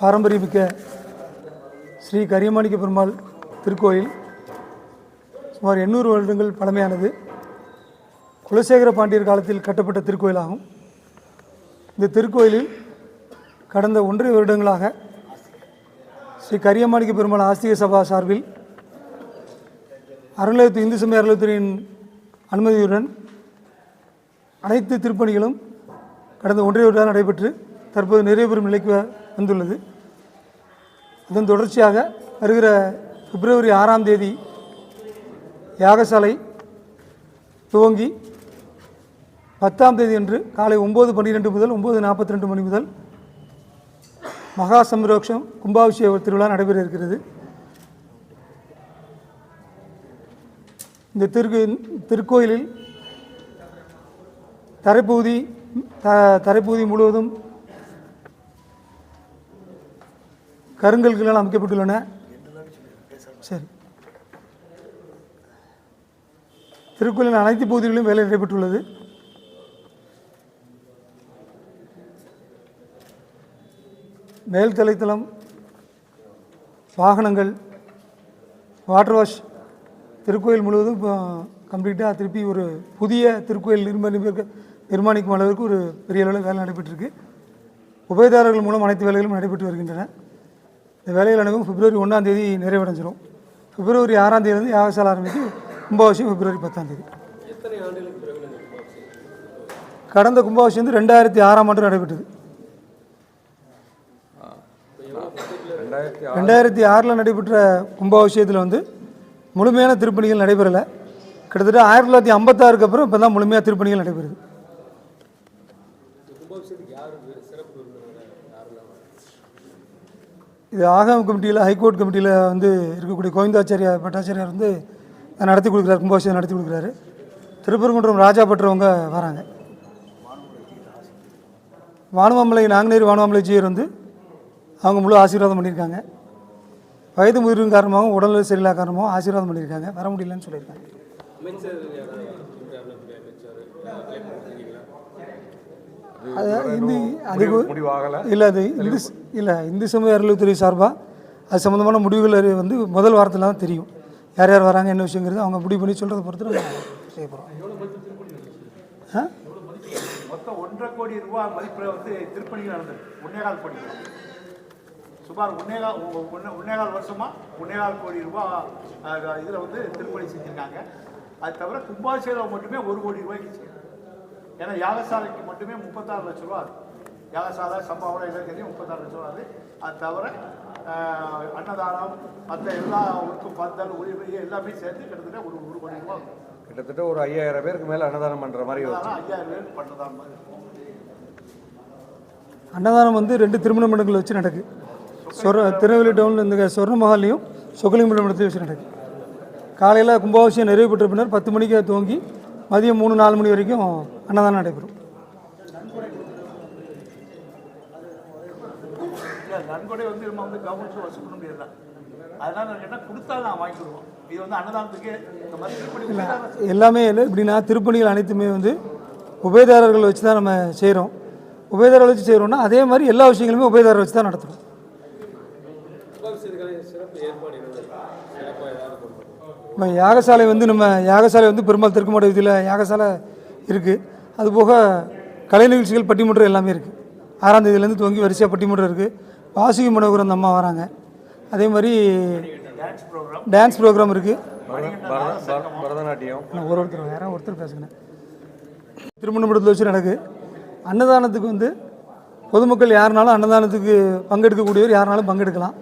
பாரம்பரியமிக்க ஸ்ரீ கரியமாணிக்க பெருமாள் திருக்கோயில் சுமார் 800 வருடங்கள் பழமையானது. குலசேகர பாண்டியர் காலத்தில் கட்டப்பட்ட திருக்கோயிலாகும். இந்த திருக்கோயிலில் கடந்த 1.5 வருடங்களாக ஸ்ரீ கரியமாணிக்க பெருமாள் ஆஸ்திக சபா சார்பில் அறநிலையத்துறை இந்து சமய அறநிலையத்துறையின் அனுமதியுடன் அனைத்து திருப்பணிகளும் கடந்த 1.5 வருடம் நடைபெற்று தற்போது நிறைவேறும் நிலைக்கு வந்துள்ளது. அதன் தொடர்ச்சியாக வருகிற பிப்ரவரி 6ஆம் தேதி யாகசாலை துவங்கி 10ஆம் தேதி அன்று காலை 9:12 முதல் 9:42 மணி முதல் மகா சம்ரோக்ஷம் கும்பாபிஷேக திருவிழா நடைபெற இருக்கிறது. இந்த திருக்கோயிலில் தரைப்பகுதி முழுவதும் கருங்கல்களால் அமைக்கப்பட்டுள்ளன. சரி, திருக்கோயிலின் அனைத்து பகுதிகளிலும் வேலை நடைபெற்றுள்ளது. மேல் தலைத்தளம், வாகனங்கள், வாட்டர் வாஷ் திருக்கோயில் முழுவதும் கம்ப்ளீட்டாக திருப்பி ஒரு புதிய திருக்கோயில் நிர்மாணிக்கும் அளவிற்கு ஒரு பெரிய அளவில் வேலை நடைபெற்றிருக்கு. உபயதாரர்கள் மூலம் அனைத்து வேலைகளும் நடைபெற்று வருகின்றன. இந்த வேலைகள் அனைத்தும் பிப்ரவரி 1ஆம் தேதி நிறைவடைஞ்சிடும். பிப்ரவரி 6ஆம் தேதியிலிருந்து யாகசாலை ஆரம்பித்து கும்பாபிஷேகம் பிப்ரவரி 10ஆம் தேதி. கடந்த கும்பாபிஷேகம் 2006ஆம் ஆண்டு நடைபெற்றது. 2006 நடைபெற்ற கும்பாபிஷேகத்தில் முழுமையான திருப்பணிகள் நடைபெறலை. கிட்டத்தட்ட 1956க்கு அப்புறம் இப்போ தான் முழுமையாக திருப்பணிகள் நடைபெறுது. இது ஆகம கமிட்டியில், ஹைகோர்ட் கமிட்டியில் இருக்கக்கூடிய கோவிந்தாச்சாரியா பட்டாச்சாரியார் நடத்தி கொடுக்குறாரு, கும்பாபிஷேகம் நடத்தி கொடுக்குறாரு. திருப்பரங்குன்றம் ராஜா பற்றவங்க வராங்க. வானுமாமலை நாங்குநேரி வானுமாமலை ஜீயர் அவங்க முழு ஆசீர்வாதம் பண்ணியிருக்காங்க. வயது முதிர்வின் காரணமாகவும் உடல்நிலை சரியில்லாத காரணமாகவும் ஆசீர்வாதம் பண்ணியிருக்காங்க. வர முடியலன்னு சொல்லியிருக்காங்க. இந்து சமய அறநிலையத்துறை சார்பாக அது சம்மந்தமான முடிவுகள் முதல் வாரத்தில் தான் தெரியும். யார் யார் வராங்க, என்ன விஷயங்கிறது அவங்க முடிவு பண்ணி சொல்கிறத பொறுத்து நம்ம செய்ய போகிறோம். மொத்தம் 1.5 கோடி ரூபாய் மதிப்பில் திருப்பணிகள் நடந்தது. 1.25 கோடி சுமார் 1.25 வருஷமாக 1.25 கோடி ரூபாய் இதில் திருப்பணி செஞ்சுருக்காங்க. அது தவிர கும்பாபிஷேகம் மட்டுமே 1 கோடி ரூபாய்க்கு செய்யும். ஏன்னா யாகசாலைக்கு மட்டுமே 36 லட்ச ரூபா ஆகுது. யாகசாலை சம்பாவனை இலக்கத்தையும் 36 லட்ச ரூபா ஆகுது. அது தவிர அன்னதானம் மற்ற எல்லா ஊருக்கும் பந்தல் உரிமை எல்லாமே சேர்த்து கிட்டத்தட்ட 1 கோடி ரூபா ஆகும். கிட்டத்தட்ட ஒரு 5000 பேருக்கு மேலே அன்னதானம் பண்ணுற மாதிரி 5000 பேருக்கு பண்ணுறதா மாதிரி. அன்னதானம் 2 திருமண மண்டபங்கள் வச்சு நடக்கு. திருநெல்வேலி டவுனில் இந்த சொர்ண மகாலையும் சொக்கலிங்க மண்டபத்தையும் வச்சு நடக்கு. காலையில் கும்பாபிஷேகம் நிறைவு பெற்ற பின்னர் 10 மணிக்கு துவங்கி மதியம் 3-4 மணி வரைக்கும் அன்னதானம் நடைபெறும். நன்கொடை நம்ம கவர்மெண்ட் வசூல் பண்ண முடியல. அதனால கேட்டால் கொடுத்தா நான் வாங்கிடுவோம். இது அன்னதானத்துக்கு இந்த மாதிரி எல்லாமே எப்படின்னா திருப்பணிகள் அனைத்துமே உபயதாரர்கள் வச்சு தான் நம்ம செய்கிறோம். உபயதாரர்கள் வச்சு செய்கிறோம்னா அதே மாதிரி எல்லா விஷயங்களுமே உபயதாரர் வச்சு தான் நடத்துகிறோம். யாகசாலை யாகசாலை பெருமாள் தெற்குமாட வீதியில் யாகசாலை இருக்குது. அதுபோக கலை நிகழ்ச்சிகள் பட்டிமன்றம் எல்லாமே இருக்குது. 6ஆம் தேதியிலேருந்து துவங்கி வரிசையாக பட்டிமன்றம் இருக்குது. வாசுகி மனோகரன் அம்மா வராங்க. அதே மாதிரி டான்ஸ் ப்ரோக்ராம் இருக்குது. பரதநாட்டியம் ஒருத்தர் பேசுகிறேன். திருமண மண்டபத்தில் வச்சு நடக்கு. அன்னதானத்துக்கு பொதுமக்கள் யாருனாலும் அன்னதானத்துக்கு பங்கெடுக்கக்கூடியவர் யாருனாலும் பங்கெடுக்கலாம்.